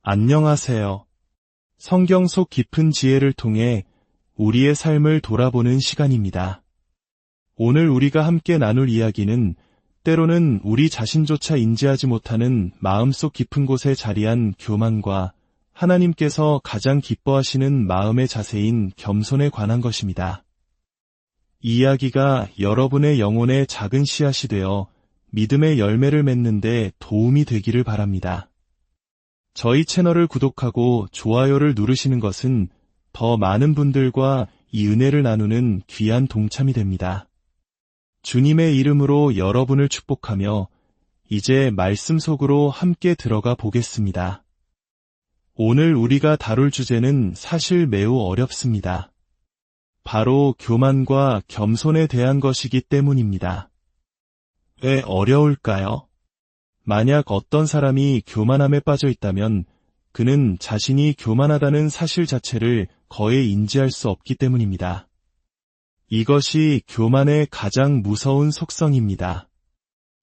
안녕하세요. 성경 속 깊은 지혜를 통해 우리의 삶을 돌아보는 시간입니다. 오늘 우리가 함께 나눌 이야기는 때로는 우리 자신조차 인지하지 못하는 마음속 깊은 곳에 자리한 교만과 하나님께서 가장 기뻐하시는 마음의 자세인 겸손에 관한 것입니다. 이 이야기가 여러분의 영혼의 작은 씨앗이 되어 믿음의 열매를 맺는 데 도움이 되기를 바랍니다. 저희 채널을 구독하고 좋아요를 누르시는 것은 더 많은 분들과 이 은혜를 나누는 귀한 동참이 됩니다. 주님의 이름으로 여러분을 축복하며 이제 말씀 속으로 함께 들어가 보겠습니다. 오늘 우리가 다룰 주제는 사실 매우 어렵습니다. 바로 교만과 겸손에 대한 것이기 때문입니다. 왜 어려울까요? 만약 어떤 사람이 교만함에 빠져 있다면 그는 자신이 교만하다는 사실 자체를 거의 인지할 수 없기 때문입니다. 이것이 교만의 가장 무서운 속성입니다.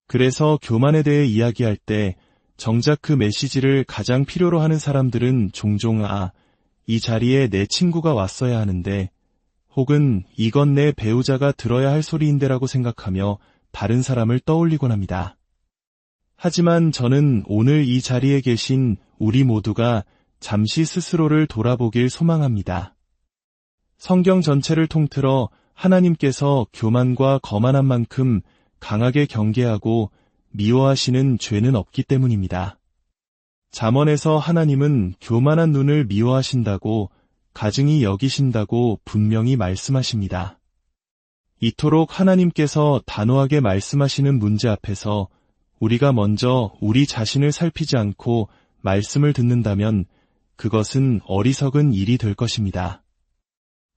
그래서 교만에 대해 이야기할 때 정작 그 메시지를 가장 필요로 하는 사람들은 종종 이 자리에 내 친구가 왔어야 하는데 혹은 이건 내 배우자가 들어야 할 소리인데라고 생각하며 다른 사람을 떠올리곤 합니다. 하지만 저는 오늘 이 자리에 계신 우리 모두가 잠시 스스로를 돌아보길 소망합니다. 성경 전체를 통틀어 하나님께서 교만과 거만한 만큼 강하게 경계하고 미워하시는 죄는 없기 때문입니다. 잠언에서 하나님은 교만한 눈을 미워하신다고 가증히 여기신다고 분명히 말씀하십니다. 이토록 하나님께서 단호하게 말씀하시는 문제 앞에서 우리가 먼저 우리 자신을 살피지 않고 말씀을 듣는다면 그것은 어리석은 일이 될 것입니다.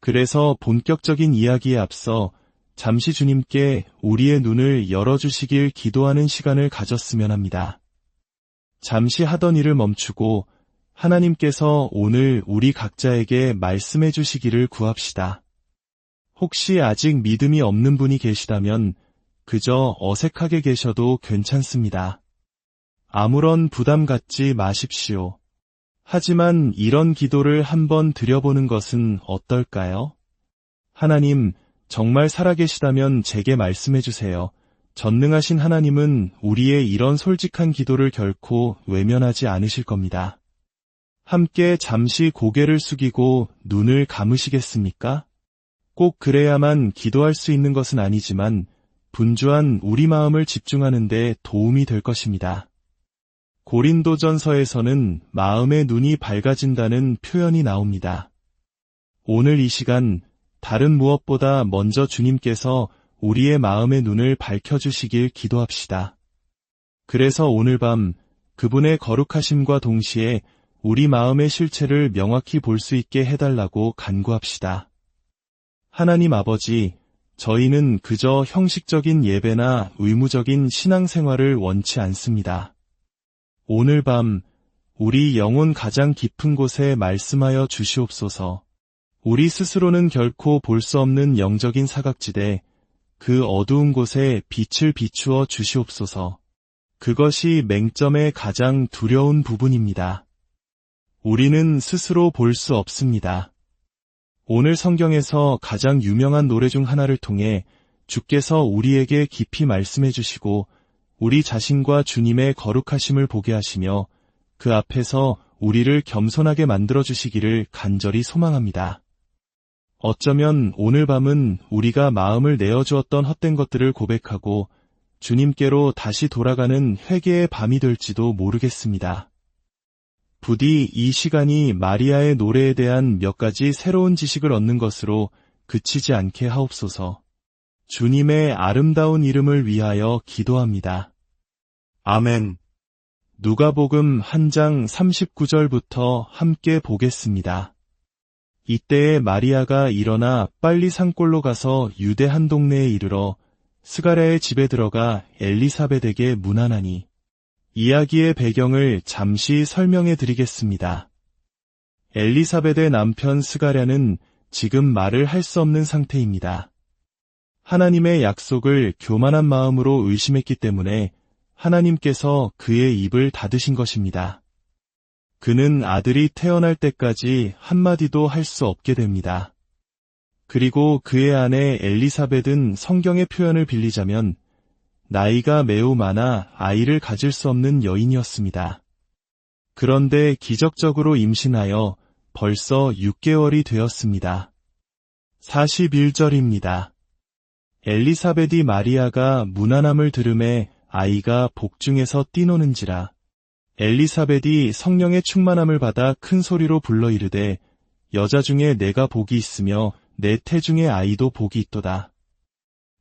그래서 본격적인 이야기에 앞서 잠시 주님께 우리의 눈을 열어주시길 기도하는 시간을 가졌으면 합니다. 잠시 하던 일을 멈추고 하나님께서 오늘 우리 각자에게 말씀해 주시기를 구합시다. 혹시 아직 믿음이 없는 분이 계시다면 그저 어색하게 계셔도 괜찮습니다. 아무런 부담 갖지 마십시오. 하지만 이런 기도를 한번 드려보는 것은 어떨까요? 하나님, 정말 살아계시다면 제게 말씀해 주세요. 전능하신 하나님은 우리의 이런 솔직한 기도를 결코 외면하지 않으실 겁니다. 함께 잠시 고개를 숙이고 눈을 감으시겠습니까? 꼭 그래야만 기도할 수 있는 것은 아니지만 분주한 우리 마음을 집중하는 데 도움이 될 것입니다. 고린도전서에서는 마음의 눈이 밝아진다는 표현이 나옵니다. 오늘 이 시간 다른 무엇보다 먼저 주님께서 우리의 마음의 눈을 밝혀주시길 기도합시다. 그래서 오늘 밤 그분의 거룩하심과 동시에 우리 마음의 실체를 명확히 볼 수 있게 해달라고 간구합시다. 하나님 아버지, 저희는 그저 형식적인 예배나 의무적인 신앙생활을 원치 않습니다. 오늘 밤 우리 영혼 가장 깊은 곳에 말씀하여 주시옵소서. 우리 스스로는 결코 볼 수 없는 영적인 사각지대, 그 어두운 곳에 빛을 비추어 주시옵소서. 그것이 맹점의 가장 두려운 부분입니다. 우리는 스스로 볼 수 없습니다. 오늘 성경에서 가장 유명한 노래 중 하나를 통해 주께서 우리에게 깊이 말씀해 주시고 우리 자신과 주님의 거룩하심을 보게 하시며 그 앞에서 우리를 겸손하게 만들어 주시기를 간절히 소망합니다. 어쩌면 오늘 밤은 우리가 마음을 내어주었던 헛된 것들을 고백하고 주님께로 다시 돌아가는 회개의 밤이 될지도 모르겠습니다. 부디 이 시간이 마리아의 노래에 대한 몇 가지 새로운 지식을 얻는 것으로 그치지 않게 하옵소서. 주님의 아름다운 이름을 위하여 기도합니다. 아멘. 누가복음 1장 39절부터 함께 보겠습니다. 이때에 마리아가 일어나 빨리 산골로 가서 유대 한 동네에 이르러 스가랴의 집에 들어가 엘리사벳에게 문안하니, 이야기의 배경을 잠시 설명해 드리겠습니다. 엘리사벳의 남편 스가랴는 지금 말을 할 수 없는 상태입니다. 하나님의 약속을 교만한 마음으로 의심했기 때문에 하나님께서 그의 입을 닫으신 것입니다. 그는 아들이 태어날 때까지 한마디도 할 수 없게 됩니다. 그리고 그의 아내 엘리사벳은 성경의 표현을 빌리자면 나이가 매우 많아 아이를 가질 수 없는 여인이었습니다. 그런데 기적적으로 임신하여 벌써 6개월이 되었습니다. 41절입니다. 엘리사벳이 마리아가 문안함을 들음에 아이가 복중에서 뛰노는지라. 엘리사벳이 성령의 충만함을 받아 큰 소리로 불러 이르되 여자 중에 내가 복이 있으며 내 태중의 아이도 복이 있도다.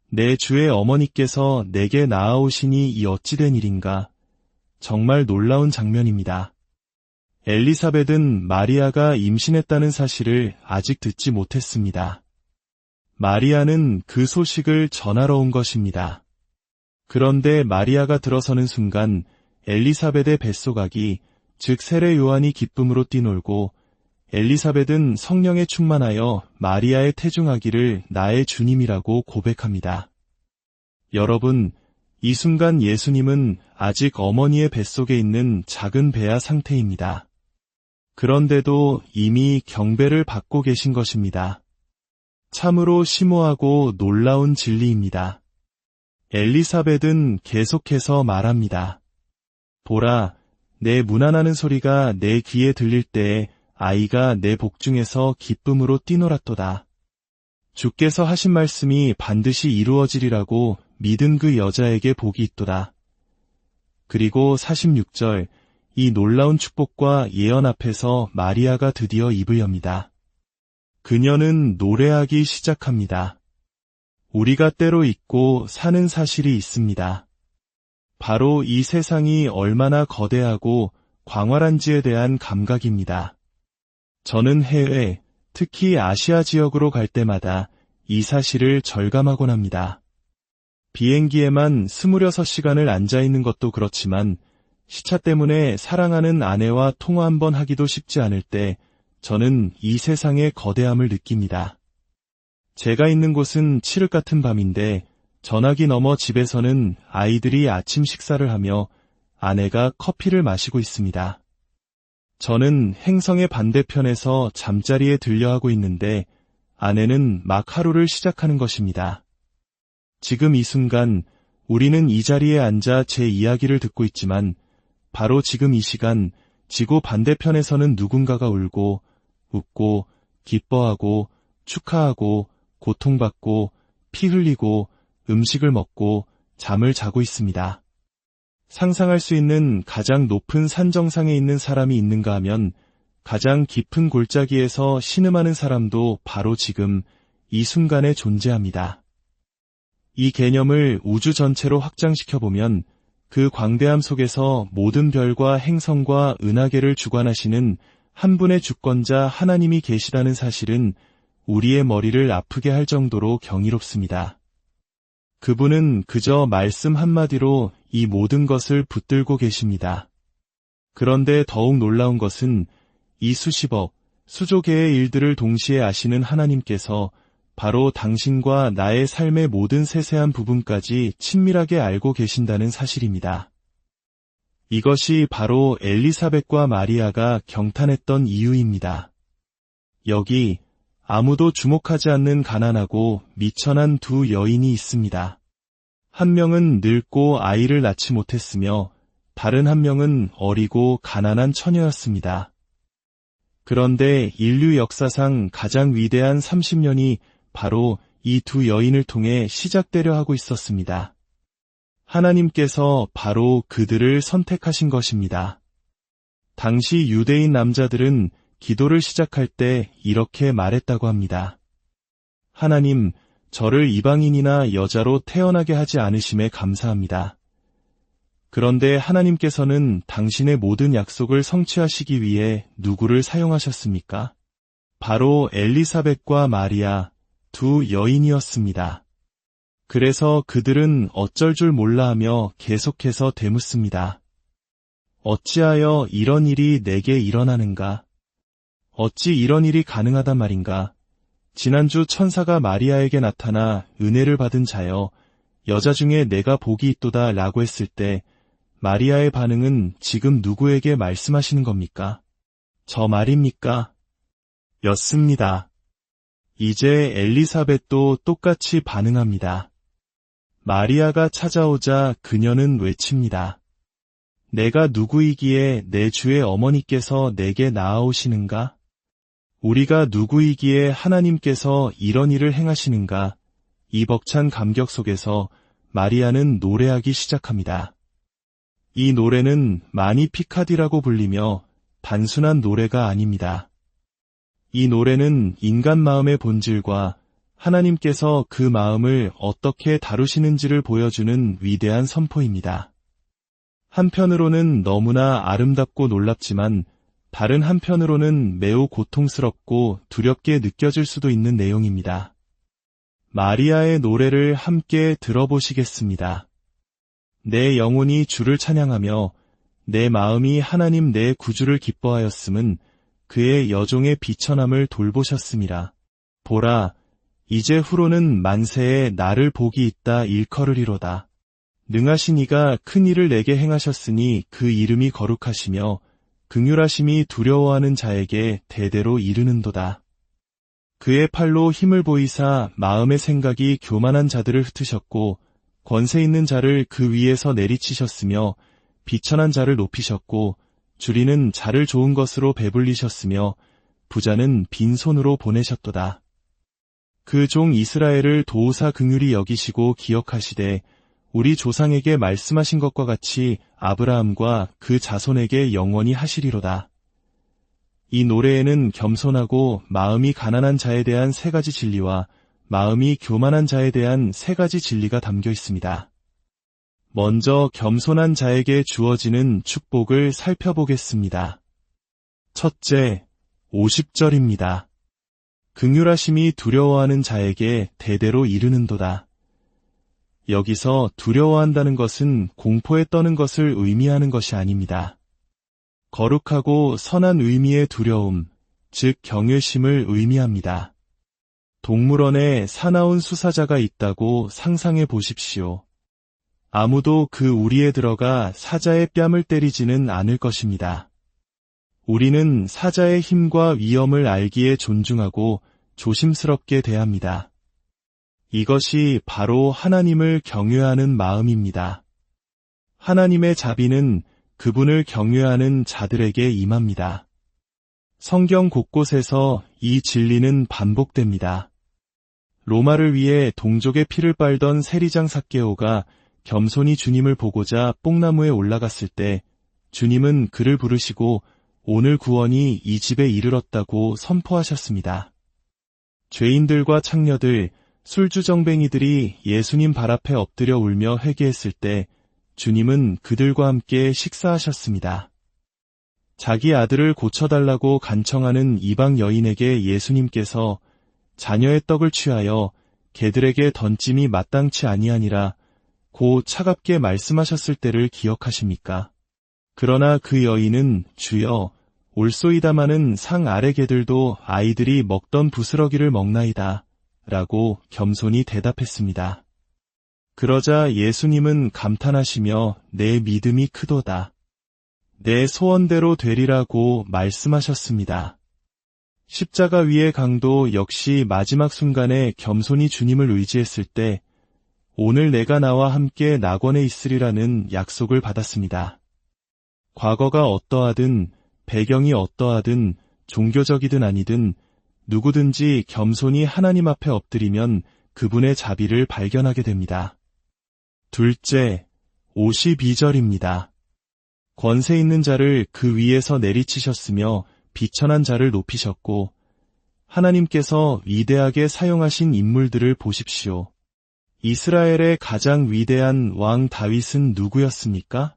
내 주의 어머니께서 내게 낳아오시니 이 어찌된 일인가. 정말 놀라운 장면입니다. 엘리사벳은 마리아가 임신했다는 사실을 아직 듣지 못했습니다. 마리아는 그 소식을 전하러 온 것입니다. 그런데 마리아가 들어서는 순간 엘리사벳의 뱃속아기, 즉 세례 요한이 기쁨으로 뛰놀고 엘리사벳은 성령에 충만하여 마리아의 태중아기를 나의 주님이라고 고백합니다. 여러분, 이 순간 예수님은 아직 어머니의 뱃속에 있는 작은 배아 상태입니다. 그런데도 이미 경배를 받고 계신 것입니다. 참으로 심오하고 놀라운 진리입니다. 엘리사벳은 계속해서 말합니다. 보라, 내 문안하는 소리가 내 귀에 들릴 때에 아이가 내 복중에서 기쁨으로 뛰놀았도다. 주께서 하신 말씀이 반드시 이루어지리라고 믿은 그 여자에게 복이 있도다. 그리고 46절, 이 놀라운 축복과 예언 앞에서 마리아가 드디어 입을 엽니다. 그녀는 노래하기 시작합니다. 우리가 때로 잊고 사는 사실이 있습니다. 바로 이 세상이 얼마나 거대하고 광활한지에 대한 감각입니다. 저는 해외, 특히 아시아 지역으로 갈 때마다 이 사실을 절감하곤 합니다. 비행기에만 26시간을 앉아있는 것도 그렇지만 시차 때문에 사랑하는 아내와 통화 한번 하기도 쉽지 않을 때 저는 이 세상의 거대함을 느낍니다. 제가 있는 곳은 칠흑 같은 밤인데 전화기 너머 집에서는 아이들이 아침 식사를 하며 아내가 커피를 마시고 있습니다. 저는 행성의 반대편에서 잠자리에 들려하고 있는데 아내는 막 하루를 시작하는 것입니다. 지금 이 순간 우리는 이 자리에 앉아 제 이야기를 듣고 있지만 바로 지금 이 시간 지구 반대편에서는 누군가가 울고 웃고 기뻐하고 축하하고 고통받고 피 흘리고 음식을 먹고 잠을 자고 있습니다. 상상할 수 있는 가장 높은 산 정상에 있는 사람이 있는가 하면 가장 깊은 골짜기에서 신음하는 사람도 바로 지금 이 순간에 존재합니다. 이 개념을 우주 전체로 확장시켜보면 그 광대함 속에서 모든 별과 행성과 은하계를 주관하시는 한 분의 주권자 하나님이 계시다는 사실은 우리의 머리를 아프게 할 정도로 경이롭습니다. 그분은 그저 말씀 한마디로 이 모든 것을 붙들고 계십니다. 그런데 더욱 놀라운 것은 이 수십억, 수조 개의 일들을 동시에 아시는 하나님께서 바로 당신과 나의 삶의 모든 세세한 부분까지 친밀하게 알고 계신다는 사실입니다. 이것이 바로 엘리사벳과 마리아가 경탄했던 이유입니다. 여기 아무도 주목하지 않는 가난하고 미천한 두 여인이 있습니다. 한 명은 늙고 아이를 낳지 못했으며 다른 한 명은 어리고 가난한 처녀였습니다. 그런데 인류 역사상 가장 위대한 30년이 바로 이 두 여인을 통해 시작되려 하고 있었습니다. 하나님께서 바로 그들을 선택하신 것입니다. 당시 유대인 남자들은 기도를 시작할 때 이렇게 말했다고 합니다. 하나님, 저를 이방인이나 여자로 태어나게 하지 않으심에 감사합니다. 그런데 하나님께서는 당신의 모든 약속을 성취하시기 위해 누구를 사용하셨습니까? 바로 엘리사벳과 마리아, 두 여인이었습니다. 그래서 그들은 어쩔 줄 몰라 하며 계속해서 되묻습니다. 어찌하여 이런 일이 내게 일어나는가? 어찌 이런 일이 가능하단 말인가? 지난주 천사가 마리아에게 나타나 은혜를 받은 자여, 여자 중에 내가 복이 있도다 라고 했을 때 마리아의 반응은 지금 누구에게 말씀하시는 겁니까? 저 말입니까? 였습니다. 이제 엘리사벳도 똑같이 반응합니다. 마리아가 찾아오자 그녀는 외칩니다. 내가 누구이기에 내 주의 어머니께서 내게 나아오시는가? 우리가 누구이기에 하나님께서 이런 일을 행하시는가? 이 벅찬 감격 속에서 마리아는 노래하기 시작합니다. 이 노래는 마니피카디라고 불리며 단순한 노래가 아닙니다. 이 노래는 인간 마음의 본질과 하나님께서 그 마음을 어떻게 다루시는지를 보여주는 위대한 선포입니다. 한편으로는 너무나 아름답고 놀랍지만 다른 한편으로는 매우 고통스럽고 두렵게 느껴질 수도 있는 내용입니다. 마리아의 노래를 함께 들어보시겠습니다. 내 영혼이 주를 찬양하며 내 마음이 하나님 내 구주를 기뻐하였음은 그의 여종의 비천함을 돌보셨음이라. 보라, 이제 후로는 만세에 나를 복이 있다 일컬으리로다. 능하신 이가 큰 일을 내게 행하셨으니 그 이름이 거룩하시며 긍휼하심이 두려워하는 자에게 대대로 이르는도다. 그의 팔로 힘을 보이사 마음의 생각이 교만한 자들을 흩으셨고 권세 있는 자를 그 위에서 내리치셨으며 비천한 자를 높이셨고 주리는 자를 좋은 것으로 배불리셨으며 부자는 빈손으로 보내셨도다. 그 종 이스라엘을 도우사 긍휼히 여기시고 기억하시되 우리 조상에게 말씀하신 것과 같이 아브라함과 그 자손에게 영원히 하시리로다. 이 노래에는 겸손하고 마음이 가난한 자에 대한 세 가지 진리와 마음이 교만한 자에 대한 세 가지 진리가 담겨 있습니다. 먼저 겸손한 자에게 주어지는 축복을 살펴보겠습니다. 첫째, 50절입니다. 긍휼하심이 두려워하는 자에게 대대로 이르는도다. 여기서 두려워한다는 것은 공포에 떠는 것을 의미하는 것이 아닙니다. 거룩하고 선한 의미의 두려움, 즉 경외심을 의미합니다. 동물원에 사나운 수사자가 있다고 상상해 보십시오. 아무도 그 우리에 들어가 사자의 뺨을 때리지는 않을 것입니다. 우리는 사자의 힘과 위엄을 알기에 존중하고 조심스럽게 대합니다. 이것이 바로 하나님을 경외하는 마음입니다. 하나님의 자비는 그분을 경외하는 자들에게 임합니다. 성경 곳곳에서 이 진리는 반복됩니다. 로마를 위해 동족의 피를 빨던 세리장 삭개오가 겸손히 주님을 보고자 뽕나무에 올라갔을 때 주님은 그를 부르시고 오늘 구원이 이 집에 이르렀다고 선포하셨습니다. 죄인들과 창녀들, 술주정뱅이들이 예수님 발 앞에 엎드려 울며 회개했을 때 주님은 그들과 함께 식사하셨습니다. 자기 아들을 고쳐달라고 간청하는 이방 여인에게 예수님께서 자녀의 떡을 취하여 개들에게 던짐이 마땅치 아니하니라 고 차갑게 말씀하셨을 때를 기억하십니까? 그러나 그 여인은 주여 올소이다마는 상 아래 개들도 아이들이 먹던 부스러기를 먹나이다 라고 겸손히 대답했습니다. 그러자 예수님은 감탄하시며 내 믿음이 크도다. 내 소원대로 되리라고 말씀하셨습니다. 십자가 위의 강도 역시 마지막 순간에 겸손히 주님을 의지했을 때 오늘 내가 나와 함께 낙원에 있으리라는 약속을 받았습니다. 과거가 어떠하든 배경이 어떠하든 종교적이든 아니든 누구든지 겸손히 하나님 앞에 엎드리면 그분의 자비를 발견하게 됩니다. 둘째, 52절입니다. 권세 있는 자를 그 위에서 내리치셨으며 비천한 자를 높이셨고 하나님께서 위대하게 사용하신 인물들을 보십시오. 이스라엘의 가장 위대한 왕 다윗은 누구였습니까?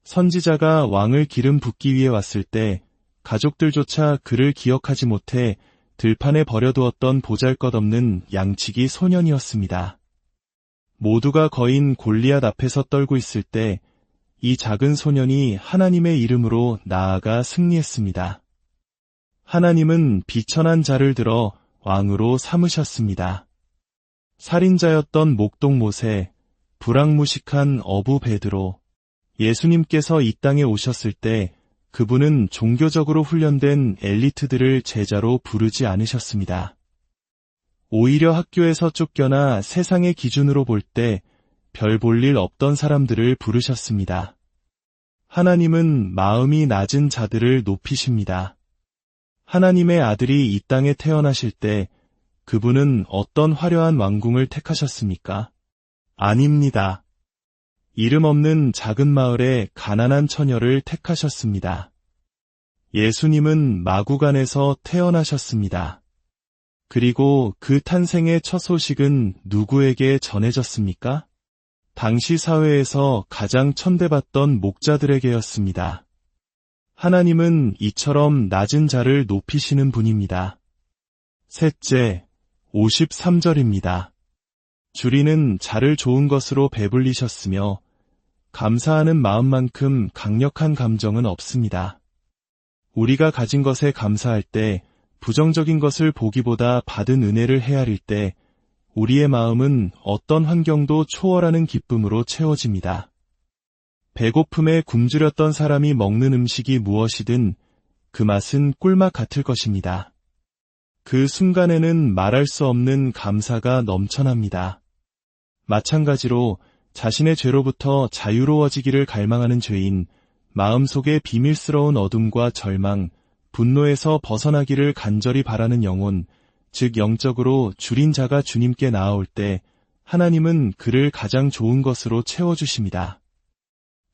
선지자가 왕을 기름 붓기 위해 왔을 때 가족들조차 그를 기억하지 못해 들판에 버려두었던 보잘것없는 양치기 소년이었습니다. 모두가 거인 골리앗 앞에서 떨고 있을 때 이 작은 소년이 하나님의 이름으로 나아가 승리했습니다. 하나님은 비천한 자를 들어 왕으로 삼으셨습니다. 살인자였던 목동 모세, 불황무식한 어부 베드로, 예수님께서 이 땅에 오셨을 때 그분은 종교적으로 훈련된 엘리트들을 제자로 부르지 않으셨습니다. 오히려 학교에서 쫓겨나 세상의 기준으로 볼 때 별 볼 일 없던 사람들을 부르셨습니다. 하나님은 마음이 낮은 자들을 높이십니다. 하나님의 아들이 이 땅에 태어나실 때 그분은 어떤 화려한 왕궁을 택하셨습니까? 아닙니다. 이름 없는 작은 마을의 가난한 처녀를 택하셨습니다. 예수님은 마구간에서 태어나셨습니다. 그리고 그 탄생의 첫 소식은 누구에게 전해졌습니까? 당시 사회에서 가장 천대받던 목자들에게였습니다. 하나님은 이처럼 낮은 자를 높이시는 분입니다. 셋째, 53절입니다. 주리는 자를 좋은 것으로 배불리셨으며 감사하는 마음만큼 강력한 감정은 없습니다. 우리가 가진 것에 감사할 때 부정적인 것을 보기보다 받은 은혜를 헤아릴 때 우리의 마음은 어떤 환경도 초월하는 기쁨으로 채워집니다. 배고픔에 굶주렸던 사람이 먹는 음식이 무엇이든 그 맛은 꿀맛 같을 것입니다. 그 순간에는 말할 수 없는 감사가 넘쳐납니다. 마찬가지로 자신의 죄로부터 자유로워지기를 갈망하는 죄인, 마음속의 비밀스러운 어둠과 절망, 분노에서 벗어나기를 간절히 바라는 영혼, 즉 영적으로 줄인 자가 주님께 나아올 때 하나님은 그를 가장 좋은 것으로 채워주십니다.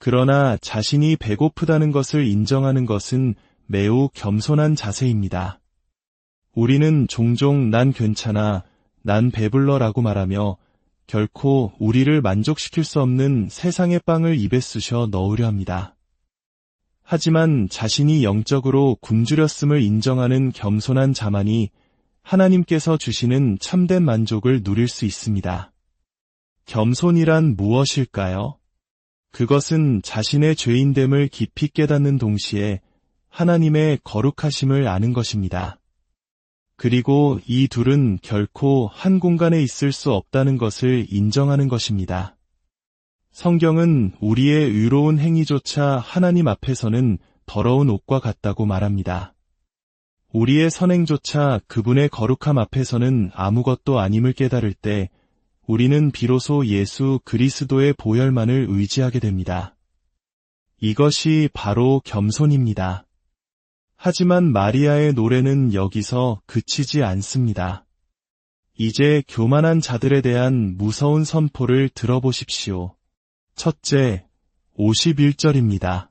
그러나 자신이 배고프다는 것을 인정하는 것은 매우 겸손한 자세입니다. 우리는 종종 난 괜찮아, 난 배불러라고 말하며 결코 우리를 만족시킬 수 없는 세상의 빵을 입에 쑤셔 넣으려 합니다. 하지만 자신이 영적으로 굶주렸음을 인정하는 겸손한 자만이 하나님께서 주시는 참된 만족을 누릴 수 있습니다. 겸손이란 무엇일까요? 그것은 자신의 죄인됨을 깊이 깨닫는 동시에 하나님의 거룩하심을 아는 것입니다. 그리고 이 둘은 결코 한 공간에 있을 수 없다는 것을 인정하는 것입니다. 성경은 우리의 의로운 행위조차 하나님 앞에서는 더러운 옷과 같다고 말합니다. 우리의 선행조차 그분의 거룩함 앞에서는 아무것도 아님을 깨달을 때 우리는 비로소 예수 그리스도의 보혈만을 의지하게 됩니다. 이것이 바로 겸손입니다. 하지만 마리아의 노래는 여기서 그치지 않습니다. 이제 교만한 자들에 대한 무서운 선포를 들어보십시오. 첫째, 51절입니다.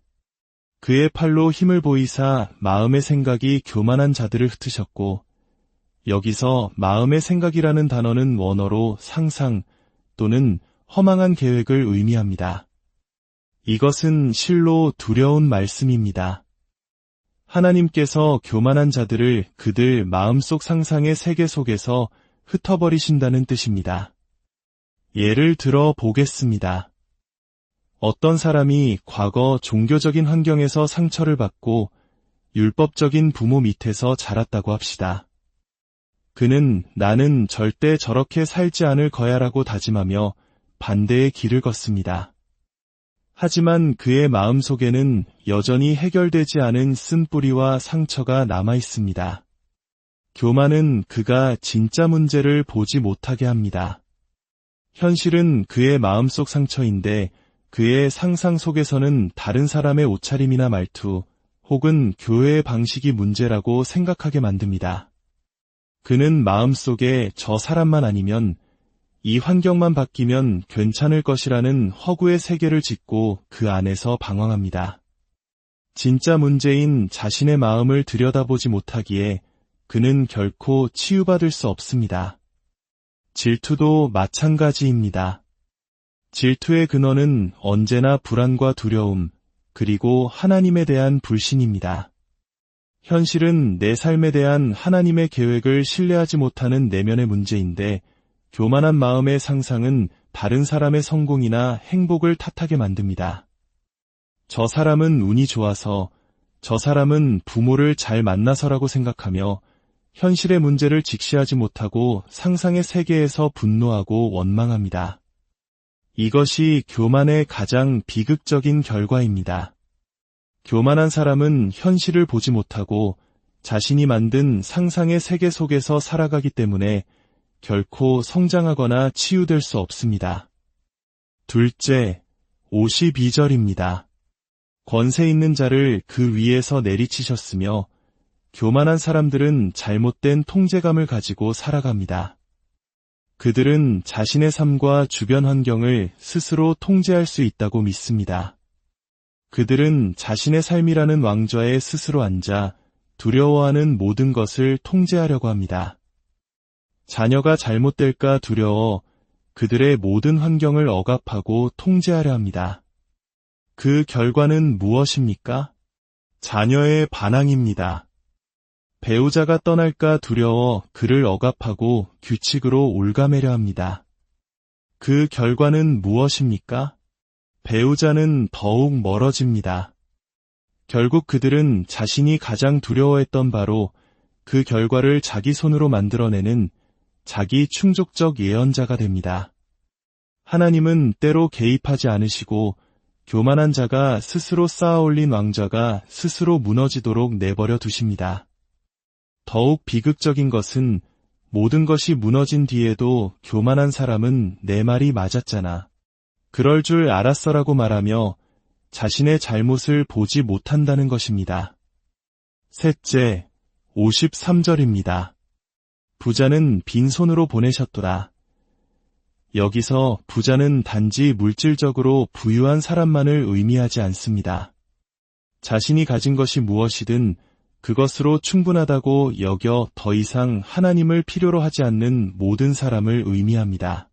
그의 팔로 힘을 보이사 마음의 생각이 교만한 자들을 흩으셨고, 여기서 마음의 생각이라는 단어는 원어로 상상 또는 허망한 계획을 의미합니다. 이것은 실로 두려운 말씀입니다. 하나님께서 교만한 자들을 그들 마음속 상상의 세계 속에서 흩어버리신다는 뜻입니다. 예를 들어 보겠습니다. 어떤 사람이 과거 종교적인 환경에서 상처를 받고 율법적인 부모 밑에서 자랐다고 합시다. 그는 나는 절대 저렇게 살지 않을 거야라고 다짐하며 반대의 길을 걷습니다. 하지만 그의 마음속에는 여전히 해결되지 않은 쓴뿌리와 상처가 남아 있습니다. 교만은 그가 진짜 문제를 보지 못하게 합니다. 현실은 그의 마음속 상처인데 그의 상상 속에서는 다른 사람의 옷차림이나 말투 혹은 교회의 방식이 문제라고 생각하게 만듭니다. 그는 마음속에 저 사람만 아니면 이 환경만 바뀌면 괜찮을 것이라는 허구의 세계를 짓고 그 안에서 방황합니다. 진짜 문제인 자신의 마음을 들여다보지 못하기에 그는 결코 치유받을 수 없습니다. 질투도 마찬가지입니다. 질투의 근원은 언제나 불안과 두려움, 그리고 하나님에 대한 불신입니다. 현실은 내 삶에 대한 하나님의 계획을 신뢰하지 못하는 내면의 문제인데 교만한 마음의 상상은 다른 사람의 성공이나 행복을 탓하게 만듭니다. 저 사람은 운이 좋아서, 저 사람은 부모를 잘 만나서라고 생각하며 현실의 문제를 직시하지 못하고 상상의 세계에서 분노하고 원망합니다. 이것이 교만의 가장 비극적인 결과입니다. 교만한 사람은 현실을 보지 못하고 자신이 만든 상상의 세계 속에서 살아가기 때문에 결코 성장하거나 치유될 수 없습니다. 둘째, 52절입니다. 권세 있는 자를 그 위에서 내리치셨으며 교만한 사람들은 잘못된 통제감을 가지고 살아갑니다. 그들은 자신의 삶과 주변 환경을 스스로 통제할 수 있다고 믿습니다. 그들은 자신의 삶이라는 왕좌에 스스로 앉아 두려워하는 모든 것을 통제하려고 합니다. 자녀가 잘못될까 두려워 그들의 모든 환경을 억압하고 통제하려 합니다. 그 결과는 무엇입니까? 자녀의 반항입니다. 배우자가 떠날까 두려워 그를 억압하고 규칙으로 올가매려 합니다. 그 결과는 무엇입니까? 배우자는 더욱 멀어집니다. 결국 그들은 자신이 가장 두려워했던 바로 그 결과를 자기 손으로 만들어내는 자기 충족적 예언자가 됩니다. 하나님은 때로 개입하지 않으시고 교만한 자가 스스로 쌓아올린 왕좌가 스스로 무너지도록 내버려 두십니다. 더욱 비극적인 것은 모든 것이 무너진 뒤에도 교만한 사람은 내 말이 맞았잖아. 그럴 줄 알았어라고 말하며 자신의 잘못을 보지 못한다는 것입니다. 셋째, 53절입니다. 부자는 빈손으로 보내셨더라. 여기서 부자는 단지 물질적으로 부유한 사람만을 의미하지 않습니다. 자신이 가진 것이 무엇이든 그것으로 충분하다고 여겨 더 이상 하나님을 필요로 하지 않는 모든 사람을 의미합니다.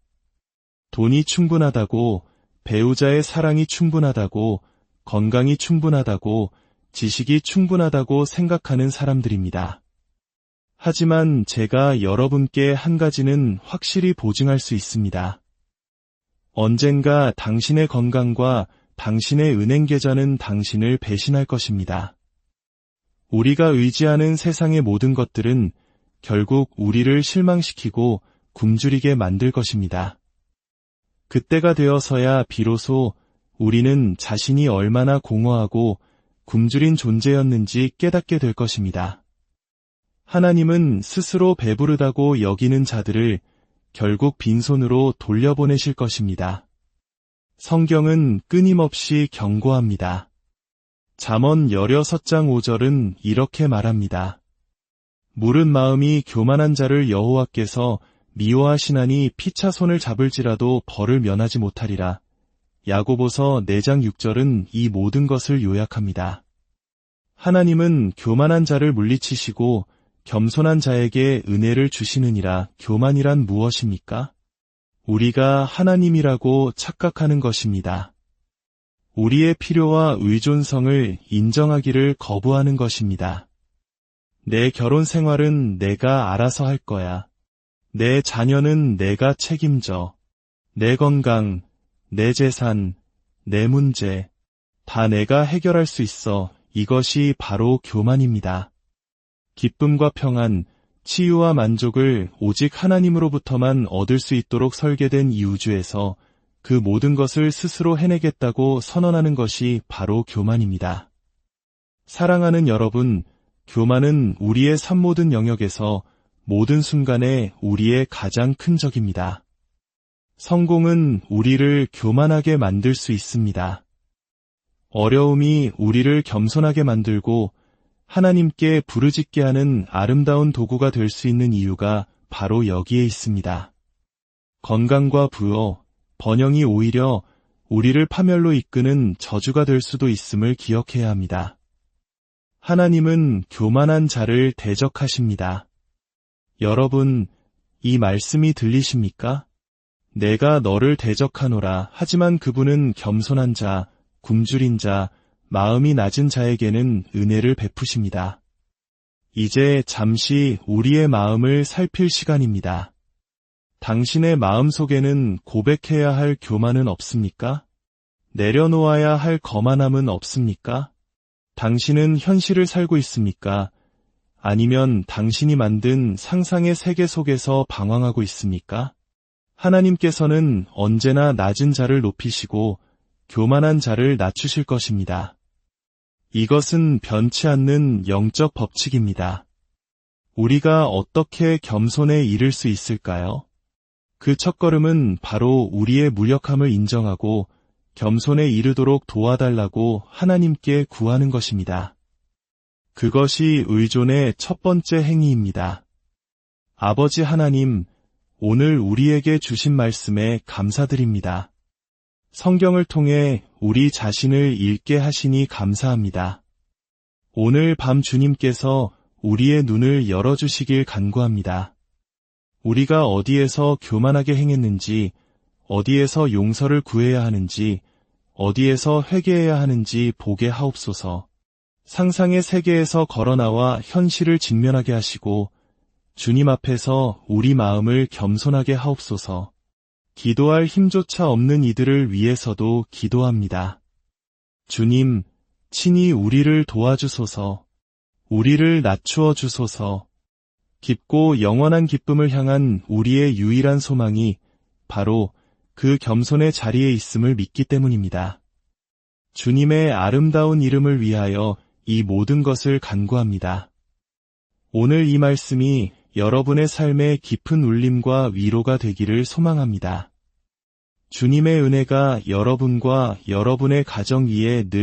돈이 충분하다고, 배우자의 사랑이 충분하다고, 건강이 충분하다고, 지식이 충분하다고 생각하는 사람들입니다. 하지만 제가 여러분께 한 가지는 확실히 보증할 수 있습니다. 언젠가 당신의 건강과 당신의 은행 계좌는 당신을 배신할 것입니다. 우리가 의지하는 세상의 모든 것들은 결국 우리를 실망시키고 굶주리게 만들 것입니다. 그때가 되어서야 비로소 우리는 자신이 얼마나 공허하고 굶주린 존재였는지 깨닫게 될 것입니다. 하나님은 스스로 배부르다고 여기는 자들을 결국 빈손으로 돌려보내실 것입니다. 성경은 끊임없이 경고합니다. 잠언 16장 5절은 이렇게 말합니다. 물은 마음이 교만한 자를 여호와께서 미워하시나니 피차 손을 잡을지라도 벌을 면하지 못하리라. 야고보서 4장 6절은 이 모든 것을 요약합니다. 하나님은 교만한 자를 물리치시고 겸손한 자에게 은혜를 주시느니라. 교만이란 무엇입니까? 우리가 하나님이라고 착각하는 것입니다. 우리의 필요와 의존성을 인정하기를 거부하는 것입니다. 내 결혼 생활은 내가 알아서 할 거야. 내 자녀는 내가 책임져. 내 건강, 내 재산, 내 문제, 다 내가 해결할 수 있어. 이것이 바로 교만입니다. 기쁨과 평안, 치유와 만족을 오직 하나님으로부터만 얻을 수 있도록 설계된 이 우주에서 그 모든 것을 스스로 해내겠다고 선언하는 것이 바로 교만입니다. 사랑하는 여러분, 교만은 우리의 삶 모든 영역에서 모든 순간에 우리의 가장 큰 적입니다. 성공은 우리를 교만하게 만들 수 있습니다. 어려움이 우리를 겸손하게 만들고 하나님께 부르짖게 하는 아름다운 도구가 될 수 있는 이유가 바로 여기에 있습니다. 건강과 부여, 번영이 오히려 우리를 파멸로 이끄는 저주가 될 수도 있음을 기억해야 합니다. 하나님은 교만한 자를 대적하십니다. 여러분, 이 말씀이 들리십니까? 내가 너를 대적하노라. 하지만 그분은 겸손한 자, 굶주린 자, 마음이 낮은 자에게는 은혜를 베푸십니다. 이제 잠시 우리의 마음을 살필 시간입니다. 당신의 마음 속에는 고백해야 할 교만은 없습니까? 내려놓아야 할 거만함은 없습니까? 당신은 현실을 살고 있습니까? 아니면 당신이 만든 상상의 세계 속에서 방황하고 있습니까? 하나님께서는 언제나 낮은 자를 높이시고 교만한 자를 낮추실 것입니다. 이것은 변치 않는 영적 법칙입니다. 우리가 어떻게 겸손에 이를 수 있을까요? 그 첫걸음은 바로 우리의 무력함을 인정하고 겸손에 이르도록 도와달라고 하나님께 구하는 것입니다. 그것이 의존의 첫 번째 행위입니다. 아버지 하나님, 오늘 우리에게 주신 말씀에 감사드립니다. 성경을 통해 우리 자신을 읽게 하시니 감사합니다. 오늘 밤 주님께서 우리의 눈을 열어주시길 간구합니다. 우리가 어디에서 교만하게 행했는지, 어디에서 용서를 구해야 하는지, 어디에서 회개해야 하는지 보게 하옵소서. 상상의 세계에서 걸어나와 현실을 직면하게 하시고 주님 앞에서 우리 마음을 겸손하게 하옵소서. 기도할 힘조차 없는 이들을 위해서도 기도합니다. 주님, 친히 우리를 도와주소서. 우리를 낮추어 주소서. 깊고 영원한 기쁨을 향한 우리의 유일한 소망이 바로 그 겸손의 자리에 있음을 믿기 때문입니다. 주님의 아름다운 이름을 위하여 이 모든 것을 간구합니다. 오늘 이 말씀이 여러분의 삶에 깊은 울림과 위로가 되기를 소망합니다. 주님의 은혜가 여러분과 여러분의 가정 위에 늘